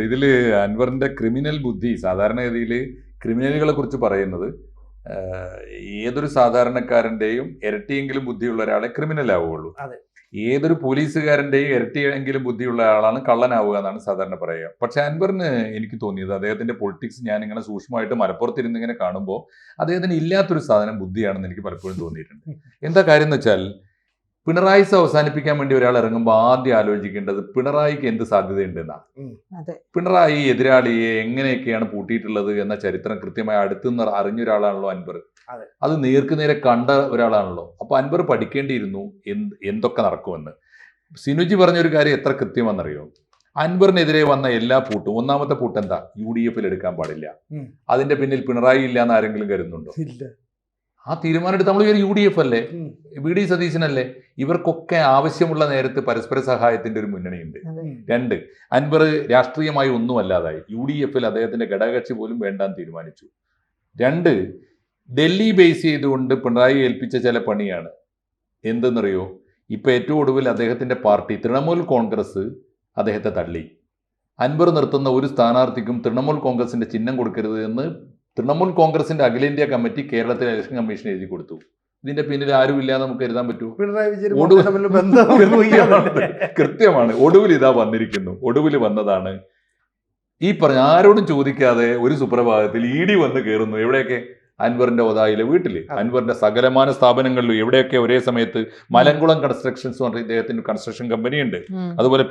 ഇതില് അൻവറിന്റെ ക്രിമിനൽ ബുദ്ധി സാധാരണഗതിയിൽ ക്രിമിനലുകളെ കുറിച്ച് പറയുന്നത് ഏതൊരു സാധാരണക്കാരന്റെയും ഇരട്ടിയെങ്കിലും ബുദ്ധിയുള്ള ഒരാളെ ക്രിമിനൽ ആവുകയുള്ളൂ. അതെ. ഏതൊരു പോലീസുകാരന്റെയും ഇരട്ടിയെങ്കിലും ബുദ്ധിയുള്ള ആളാണ് കള്ളനാവുക എന്നാണ് സാധാരണ പറയുക. പക്ഷെ അൻവറിന് എനിക്ക് തോന്നിയത് അദ്ദേഹത്തിന്റെ പൊളിറ്റിക്സ് ഞാൻ ഇങ്ങനെ സൂക്ഷ്മമായിട്ട് മലപ്പുറത്തിരുന്ന് ഇങ്ങനെ കാണുമ്പോൾ അദ്ദേഹത്തിന് ഇല്ലാത്തൊരു സാധനം ബുദ്ധിയാണെന്ന് എനിക്ക് പലപ്പോഴും തോന്നിയിട്ടുണ്ട്. എന്താ കാര്യം എന്ന് വെച്ചാൽ പിണറായിസ് അവസാനിപ്പിക്കാൻ വേണ്ടി ഒരാൾ ഇറങ്ങുമ്പോൾ ആദ്യം ആലോചിക്കേണ്ടത് പിണറായിക്ക് എന്ത് സാധ്യതയുണ്ടെന്നാണ്. പിണറായി എതിരാളിയെ എങ്ങനെയൊക്കെയാണ് പൂട്ടിയിട്ടുള്ളത് എന്ന ചരിത്രം കൃത്യമായി അടുത്തുനിന്ന് അറിഞ്ഞ ഒരാളാണല്ലോ അൻവർ. അത് നേർക്കുനേരെ കണ്ട ഒരാളാണല്ലോ. അപ്പൊ അൻവർ പഠിക്കേണ്ടിയിരുന്നു എന്തൊക്കെ നടക്കുമെന്ന്. സിനുജി പറഞ്ഞൊരു കാര്യം എത്ര കൃത്യമെന്നറിയോ? അൻവറിനെതിരെ വന്ന എല്ലാ പൂട്ടും, ഒന്നാമത്തെ പൂട്ട് എന്താ? UDF എടുക്കാൻ പാടില്ല. അതിന്റെ പിന്നിൽ പിണറായി ഇല്ല എന്ന് ആരെങ്കിലും കരുതുന്നുണ്ടോ? ആ തീരുമാനം എടുത്ത് നമ്മൾ UDF അല്ലേ, VD സതീശനല്ലേ? ഇവർക്കൊക്കെ ആവശ്യമുള്ള നേരത്ത് പരസ്പര സഹായത്തിന്റെ ഒരു മുന്നണിയുണ്ട്. 2, അൻവർ രാഷ്ട്രീയമായി ഒന്നും അല്ലാതായി. UDF അദ്ദേഹത്തിന്റെ ഘടകകക്ഷി പോലും വേണ്ടാന്ന് തീരുമാനിച്ചു. 2, ഡൽഹി ബേസ് ചെയ്തുകൊണ്ട് പിണറായി ഏൽപ്പിച്ച ചില പണിയാണ്. എന്തെന്നറിയോ? ഇപ്പൊ ഏറ്റവും ഒടുവിൽ അദ്ദേഹത്തിന്റെ പാർട്ടി തൃണമൂൽ കോൺഗ്രസ് അദ്ദേഹത്തെ തള്ളി. അൻവർ നിർത്തുന്ന ഒരു സ്ഥാനാർത്ഥിക്കും തൃണമൂൽ കോൺഗ്രസിന്റെ ചിഹ്നം കൊടുക്കരുത് എന്ന് തൃണമൂൽ കോൺഗ്രസിന്റെ അഖിലേന്ത്യാ കമ്മിറ്റി കേരളത്തിലെ ഇലക്ഷൻ കമ്മീഷൻ എഴുതി കൊടുത്തു. ഇതിന്റെ പിന്നിൽ ആരുമില്ല നമുക്ക് കരുതാൻ പറ്റുമോ? കൃത്യമാണ്. ഒടുവിൽ ഇതാ വന്നിരിക്കുന്നു. ഒടുവിൽ വന്നതാണ് ഈ പറഞ്ഞ ആരോടും ചോദിക്കാതെ ഒരു സുപ്രഭാതത്തിൽ ED വന്ന് കയറുന്നു. എവിടെയൊക്കെ? അൻവറിന്റെ ഒതായിലെ വീട്ടില്, അൻവറിന്റെ സകലമാന സ്ഥാപനങ്ങളിലും. എവിടെയൊക്കെ? ഒരേ സമയത്ത് മലങ്കുളം കൺസ്ട്രക്ഷൻസ് എന്ന് പറഞ്ഞ ഇദ്ദേഹത്തിന്റെ കൺസ്ട്രക്ഷൻ കമ്പനി ഉണ്ട്. അതുപോലെ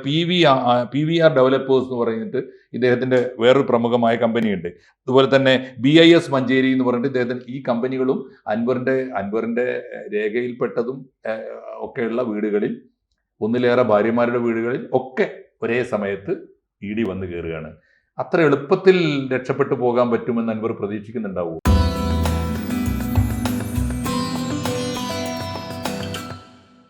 PVR ഡെവലപ്പേഴ്സ് എന്ന് പറഞ്ഞിട്ട് ഇദ്ദേഹത്തിന്റെ വേറൊരു പ്രമുഖമായ കമ്പനിയുണ്ട്. അതുപോലെ തന്നെ BIS മഞ്ചേരി എന്ന് പറഞ്ഞിട്ട് ഇദ്ദേഹത്തിന് ഈ കമ്പനികളും അൻവറിന്റെ രേഖയിൽപ്പെട്ടതും ഒക്കെയുള്ള വീടുകളിൽ, ഒന്നിലേറെ ഭാര്യമാരുടെ വീടുകളിൽ ഒക്കെ ഒരേ സമയത്ത് ED വന്ന് കയറുകയാണ്. അത്ര എളുപ്പത്തിൽ രക്ഷപ്പെട്ടു പോകാൻ പറ്റുമെന്ന് അൻവർ പ്രതീക്ഷിക്കുന്നുണ്ടാവുമോ?